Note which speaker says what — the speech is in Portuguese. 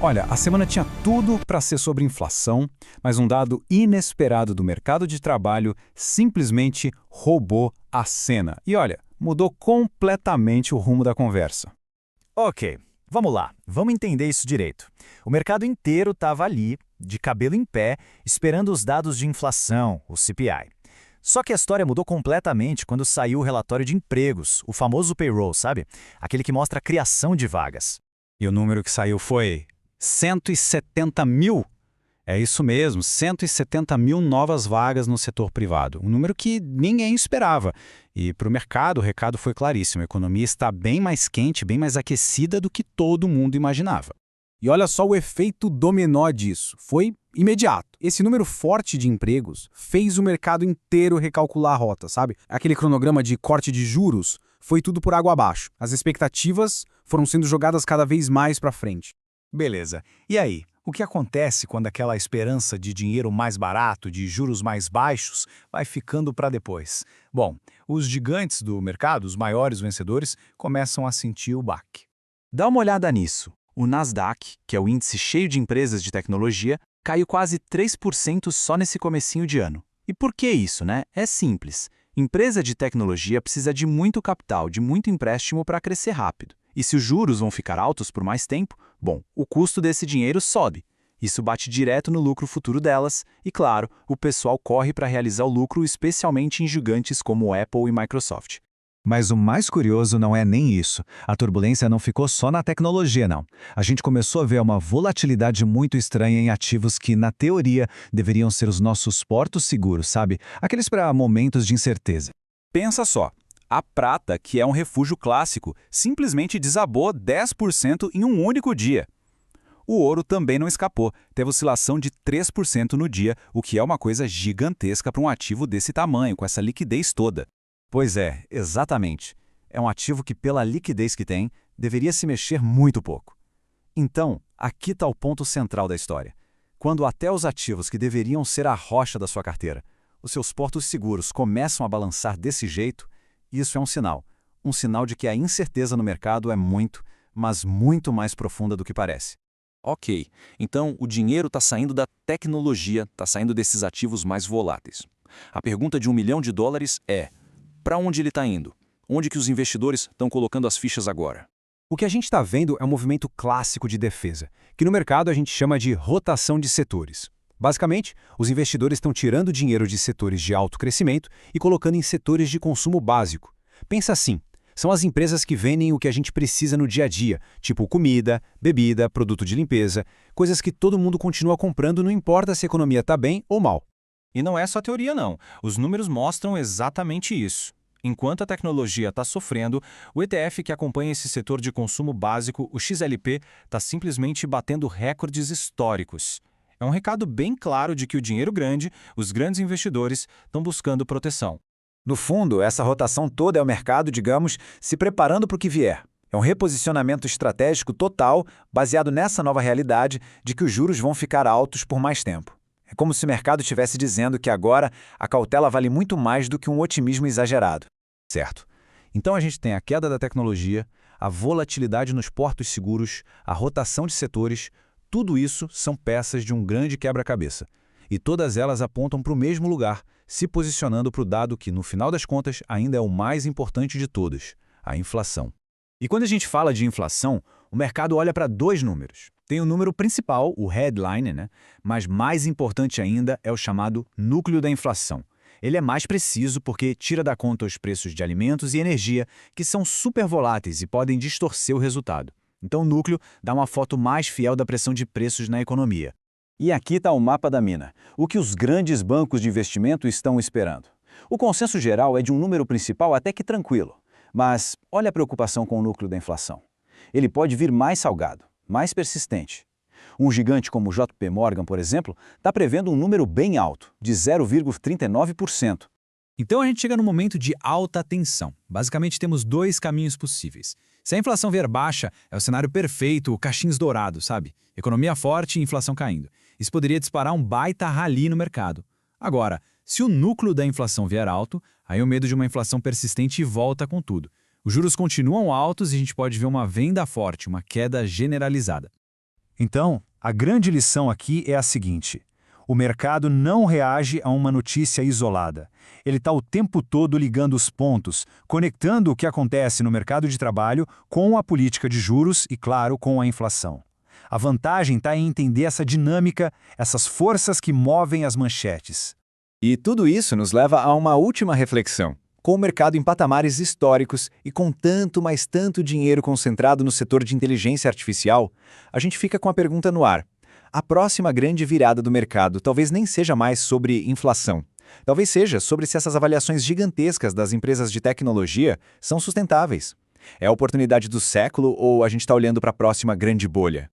Speaker 1: Olha, a semana tinha tudo para ser sobre inflação, mas um dado inesperado do mercado de trabalho simplesmente roubou a cena. E olha, mudou completamente o rumo da conversa.
Speaker 2: Ok, vamos lá, vamos entender isso direito. O mercado inteiro estava ali, de cabelo em pé, esperando os dados de inflação, o CPI. Só que a história mudou completamente quando saiu o relatório de empregos, o famoso payroll, sabe? Aquele que mostra a criação de vagas.
Speaker 1: E o número que saiu foi 170 mil. É isso mesmo, 170 mil novas vagas no setor privado. Um número que ninguém esperava. E para o mercado, o recado foi claríssimo. A economia está bem mais quente, bem mais aquecida do que todo mundo imaginava.
Speaker 3: E olha só o efeito dominó disso. Foi imediato. Esse número forte de empregos fez o mercado inteiro recalcular a rota, sabe? Aquele cronograma de corte de juros foi tudo por água abaixo. As expectativas foram sendo jogadas cada vez mais para frente.
Speaker 2: Beleza. E aí, o que acontece quando aquela esperança de dinheiro mais barato, de juros mais baixos, vai ficando para depois? Bom, os gigantes do mercado, os maiores vencedores, começam a sentir o baque. Dá uma olhada nisso. O Nasdaq, que é o índice cheio de empresas de tecnologia, caiu quase 3% só nesse comecinho de ano. E por que isso, né? É simples. Empresa de tecnologia precisa de muito capital, de muito empréstimo para crescer rápido. E se os juros vão ficar altos por mais tempo, bom, o custo desse dinheiro sobe. Isso bate direto no lucro futuro delas e, claro, o pessoal corre para realizar o lucro, especialmente em gigantes como Apple e Microsoft.
Speaker 4: Mas o mais curioso não é nem isso. A turbulência não ficou só na tecnologia, não. A gente começou a ver uma volatilidade muito estranha em ativos que, na teoria, deveriam ser os nossos portos seguros, sabe? Aqueles para momentos de incerteza.
Speaker 1: Pensa só, a prata, que é um refúgio clássico, simplesmente desabou 10% em um único dia. O ouro também não escapou, teve oscilação de 3% no dia, o que é uma coisa gigantesca para um ativo desse tamanho, com essa liquidez toda.
Speaker 2: Pois é, exatamente. É um ativo que, pela liquidez que tem, deveria se mexer muito pouco. Então, aqui está o ponto central da história. Quando até os ativos que deveriam ser a rocha da sua carteira, os seus portos seguros começam a balançar desse jeito, isso é um sinal. Um sinal de que a incerteza no mercado é muito, mas muito mais profunda do que parece.
Speaker 5: Ok, então o dinheiro está saindo da tecnologia, está saindo desses ativos mais voláteis. A pergunta de $1 milhão é: para onde ele está indo? Onde que os investidores estão colocando as fichas agora?
Speaker 3: O que a gente está vendo é um movimento clássico de defesa, que no mercado a gente chama de rotação de setores. Basicamente, os investidores estão tirando dinheiro de setores de alto crescimento e colocando em setores de consumo básico. Pensa assim, são as empresas que vendem o que a gente precisa no dia a dia, tipo comida, bebida, produto de limpeza, coisas que todo mundo continua comprando, não importa se a economia está bem ou mal.
Speaker 6: E não é só teoria, não. Os números mostram exatamente isso. Enquanto a tecnologia está sofrendo, o ETF que acompanha esse setor de consumo básico, o XLP, está simplesmente batendo recordes históricos. É um recado bem claro de que o dinheiro grande, os grandes investidores, estão buscando proteção.
Speaker 2: No fundo, essa rotação toda é o mercado, digamos, se preparando para o que vier. É um reposicionamento estratégico total, baseado nessa nova realidade de que os juros vão ficar altos por mais tempo. É como se o mercado estivesse dizendo que agora a cautela vale muito mais do que um otimismo exagerado.
Speaker 1: Certo. Então a gente tem a queda da tecnologia, a volatilidade nos portos seguros, a rotação de setores, tudo isso são peças de um grande quebra-cabeça. E todas elas apontam para o mesmo lugar, se posicionando para o dado que, no final das contas, ainda é o mais importante de todos, a inflação.
Speaker 2: E quando a gente fala de inflação, o mercado olha para dois números. Tem o número principal, o headline, né? Mas mais importante ainda é o chamado núcleo da inflação. Ele é mais preciso porque tira da conta os preços de alimentos e energia, que são super voláteis e podem distorcer o resultado. Então o núcleo dá uma foto mais fiel da pressão de preços na economia. E aqui está o mapa da mina, o que os grandes bancos de investimento estão esperando. O consenso geral é de um número principal até que tranquilo, mas olha a preocupação com o núcleo da inflação. Ele pode vir mais salgado, mais persistente. Um gigante como o JP Morgan, por exemplo, está prevendo um número bem alto, de 0,39%.
Speaker 6: Então a gente chega num momento de alta tensão. Basicamente temos dois caminhos possíveis. Se a inflação vier baixa, é o cenário perfeito, o cachins dourado, sabe? Economia forte e inflação caindo. Isso poderia disparar um baita rally no mercado. Agora, se o núcleo da inflação vier alto, aí o medo de uma inflação persistente volta com tudo. Os juros continuam altos e a gente pode ver uma venda forte, uma queda generalizada.
Speaker 3: Então, a grande lição aqui é a seguinte: o mercado não reage a uma notícia isolada. Ele está o tempo todo ligando os pontos, conectando o que acontece no mercado de trabalho com a política de juros e, claro, com a inflação. A vantagem está em entender essa dinâmica, essas forças que movem as manchetes.
Speaker 2: E tudo isso nos leva a uma última reflexão. Com o mercado em patamares históricos e com tanto, mas tanto dinheiro concentrado no setor de inteligência artificial, a gente fica com a pergunta no ar. A próxima grande virada do mercado talvez nem seja mais sobre inflação. Talvez seja sobre se essas avaliações gigantescas das empresas de tecnologia são sustentáveis. É a oportunidade do século ou a gente está olhando para a próxima grande bolha?